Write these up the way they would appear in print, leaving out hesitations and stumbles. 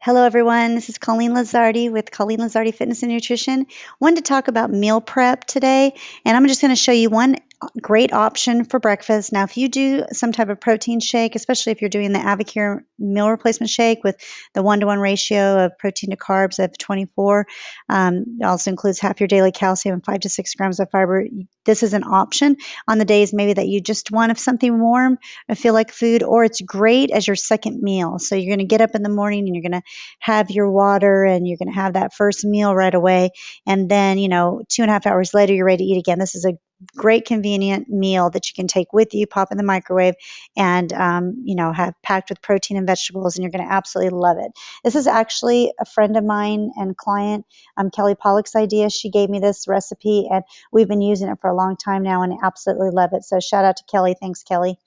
Hello, everyone. This is Colleen Lizardi with Colleen Lizardi Fitness and Nutrition. Wanted to talk about meal prep today, and I'm just going to show you one great option for breakfast. Now, if you do some type of protein shake, especially if you're doing the Avocare meal replacement shake with the 1-to-1 ratio of protein to carbs of 24, it also includes half your daily calcium and 5 to 6 grams of fiber. This is an option on the days maybe that you just want something warm and feel like food, or it's great as your second meal. So you're going to get up in the morning and you're going to have your water and you're going to have that first meal right away. And then, 2.5 hours later, you're ready to eat again. This is a great convenient meal that you can take with you, pop in the microwave, and have packed with protein and vegetables, and you're going to absolutely love it. This is actually a friend of mine and client, Kelly Pollock's idea. She gave me this recipe, and we've been using it for a long time now, and I absolutely love it. So shout out to Kelly. Thanks, Kelly.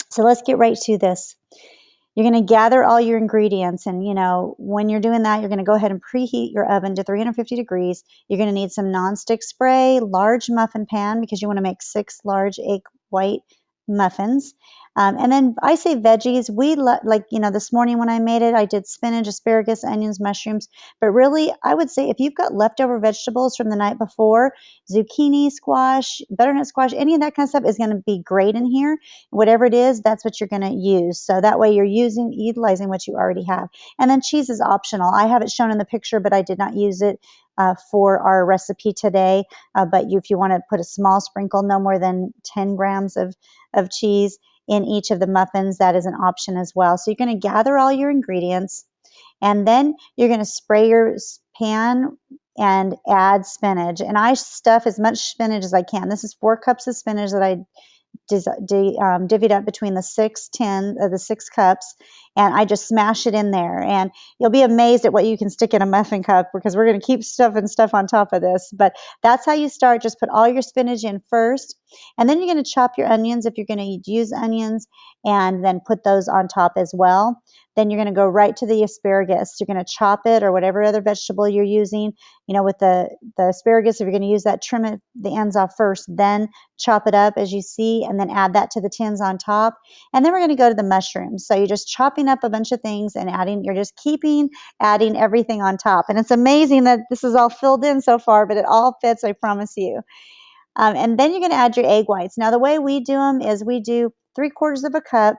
So let's get right to this. You're going to gather all your ingredients, and when you're doing that, you're going to go ahead and preheat your oven to 350 degrees. You're going to need some nonstick spray, large muffin pan, because you want to make 6 large egg white muffins. And then I say veggies. This morning when I made it, I did spinach, asparagus, onions, mushrooms. But really, I would say if you've got leftover vegetables from the night before, zucchini, squash, butternut squash, any of that kind of stuff is going to be great in here. Whatever it is, that's what you're going to use. So that way you're utilizing what you already have. And then cheese is optional. I have it shown in the picture, but I did not use it for our recipe today. But if you want to put a small sprinkle, no more than 10 grams of cheese in each of the muffins, that is an option as well. So you're going to gather all your ingredients, and then you're going to spray your pan and add spinach. And I stuff as much spinach as I can. This is 4 cups of spinach that I divvied up between the 6 cups, and I just smash it in there. And you'll be amazed at what you can stick in a muffin cup, because we're going to keep stuff on top of this. But that's how you start. Just put all your spinach in first, and then you're going to chop your onions if you're going to use onions, and then put those on top as well. Then you're going to go right to the asparagus. You're going to chop it, or whatever other vegetable you're using. With the asparagus, if you're going to use that, trim it the ends off first, then chop it up as you see, and then add that to the tins on top. And then we're going to go to the mushrooms. So you're just chopping up a bunch of things and you're just adding everything on top. And it's amazing that this is all filled in so far, but it all fits, I promise you. And then you're going to add your egg whites. Now, the way we do them is we do 3/4 of a cup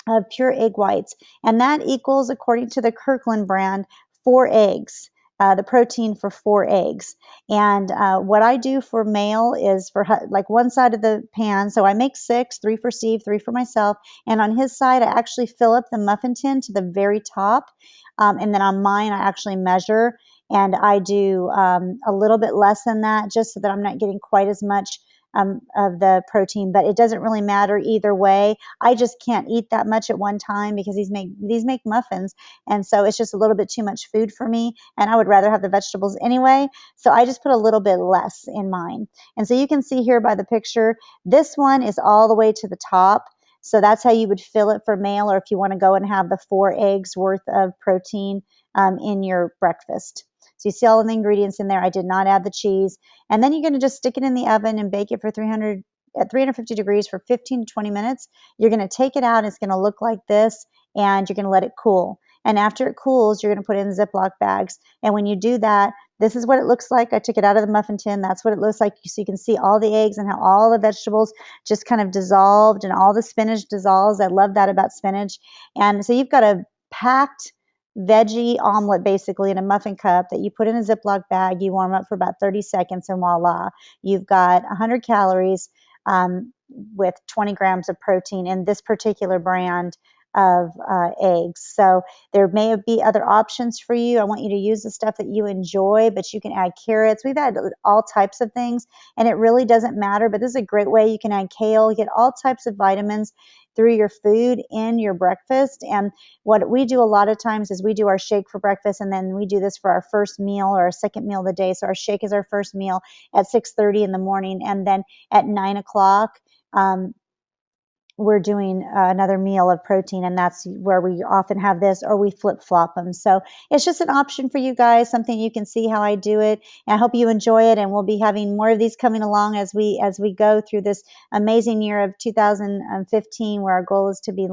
of pure egg whites, and that equals, according to the Kirkland brand, 4 eggs. The protein for 4 eggs. And what I do for male is for like one side of the pan. So I make 6, 3 for Steve, 3 for myself. And on his side, I actually fill up the muffin tin to the very top. And then on mine, I actually measure, and I do a little bit less than that, just so that I'm not getting quite as much of the protein. But it doesn't really matter either way. I just can't eat that much at one time, because these make muffins, and so it's just a little bit too much food for me, and I would rather have the vegetables anyway. So I just put a little bit less in mine. And so you can see here by the picture, this one is all the way to the top. So that's how you would fill it for male, or if you want to go and have the 4 eggs worth of protein in your breakfast. So you see all of the ingredients in there. I did not add the cheese. And then you're going to just stick it in the oven and bake it for 350 degrees for 15 to 20 minutes. You're going to take it out. It's going to look like this, and you're going to let it cool. And after it cools, you're going to put it in Ziploc bags. And when you do that, this is what it looks like. I took it out of the muffin tin. That's what it looks like. So you can see all the eggs and how all the vegetables just kind of dissolved, and all the spinach dissolves. I love that about spinach. And so you've got a packed veggie omelet basically in a muffin cup that you put in a Ziploc bag. You warm up for about 30 seconds, and voila, you've got 100 calories with 20 grams of protein in this particular brand of eggs. So there may be other options for you. I want you to use the stuff that you enjoy, but you can add carrots. We've added all types of things, and it really doesn't matter, but this is a great way. You can add kale, get all types of vitamins through your food in your breakfast. And what we do a lot of times is we do our shake for breakfast, and then we do this for our first meal or our second meal of the day. So our shake is our first meal at 6:30 in the morning, and then at 9 o'clock, we're doing another meal of protein, and that's where we often have this, or we flip-flop them. So it's just an option for you guys, something you can see how I do it. And I hope you enjoy it, and we'll be having more of these coming along as we go through this amazing year of 2015, where our goal is to be